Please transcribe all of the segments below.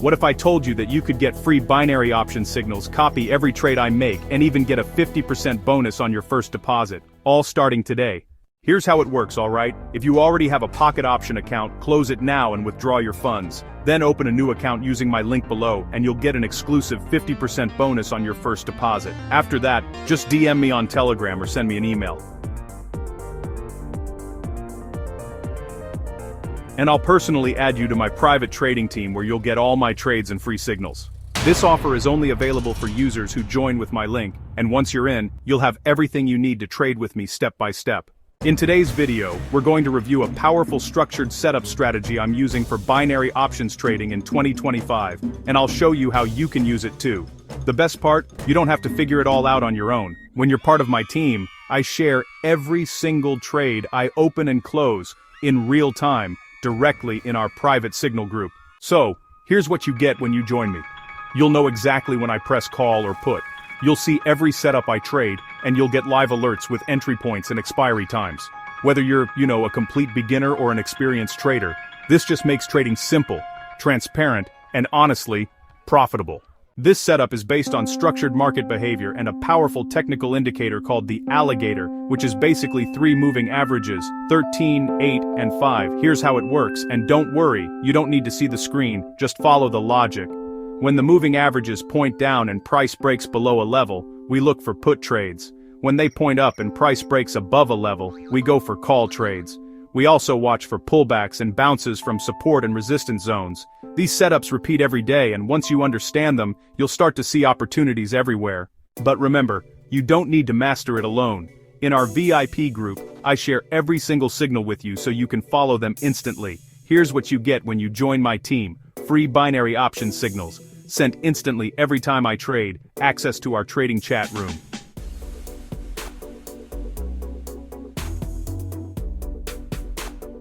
What if I told you that you could get free binary option signals, copy every trade I make, and even get a 50% bonus on your first deposit, all starting today? Here's how it works, alright? If you already have a pocket option account, close it now and withdraw your funds. Then open a new account using my link below, and you'll get an exclusive 50% bonus on your first deposit. After that, just DM me on Telegram or send me an email. And I'll personally add you to my private trading team where you'll get all my trades and free signals. This offer is only available for users who join with my link, and once you're in, you'll have everything you need to trade with me step by step. In today's video, we're going to review a powerful structured setup strategy I'm using for binary options trading in 2025, and I'll show you how you can use it too. The best part, you don't have to figure it all out on your own. When you're part of my team, I share every single trade I open and close in real time, directly in our private signal group. So, here's what you get when you join me. You'll know exactly when I press call or put. You'll see every setup I trade, and you'll get live alerts with entry points and expiry times. Whether you're, a complete beginner or an experienced trader, this just makes trading simple, transparent, and honestly, profitable. This setup is based on structured market behavior and a powerful technical indicator called the alligator, which is basically 3 moving averages, 13, 8, and 5. Here's how it works, and don't worry, you don't need to see the screen, just follow the logic. When the moving averages point down and price breaks below a level, we look for put trades. When they point up and price breaks above a level, we go for call trades. We also watch for pullbacks and bounces from support and resistance zones. These setups repeat every day, and once you understand them, you'll start to see opportunities everywhere. But remember, you don't need to master it alone. In our VIP group, I share every single signal with you so you can follow them instantly. Here's what you get when you join my team: free binary option signals, sent instantly every time I trade, access to our trading chat room,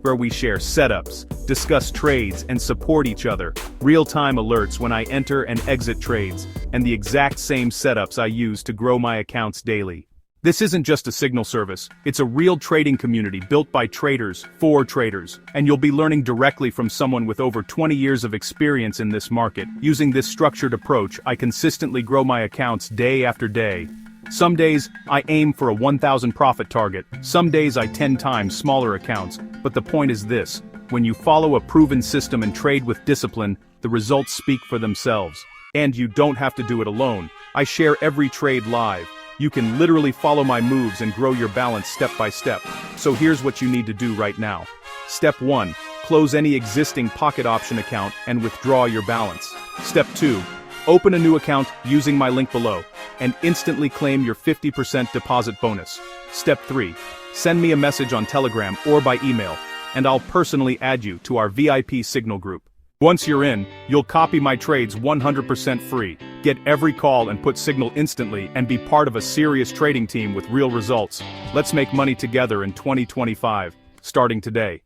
where we share setups, discuss trades, and support each other, real-time alerts when I enter and exit trades, and the exact same setups I use to grow my accounts daily. This isn't just a signal service, it's a real trading community built by traders, for traders, and you'll be learning directly from someone with over 20 years of experience in this market. Using this structured approach, I consistently grow my accounts day after day. Some days, I aim for a 1,000 profit target, some days I 10 times smaller accounts, but the point is this: when you follow a proven system and trade with discipline, the results speak for themselves. And you don't have to do it alone. I share every trade live. You can literally follow my moves and grow your balance step by step. So here's what you need to do right now. Step 1. Close any existing pocket option account and withdraw your balance. Step 2. Open a new account using my link below, and instantly claim your 50% deposit bonus. Step 3. Send me a message on Telegram or by email, and I'll personally add you to our VIP signal group. Once you're in, you'll copy my trades 100% free, get every call and put signal instantly, and be part of a serious trading team with real results. Let's make money together in 2025, starting today.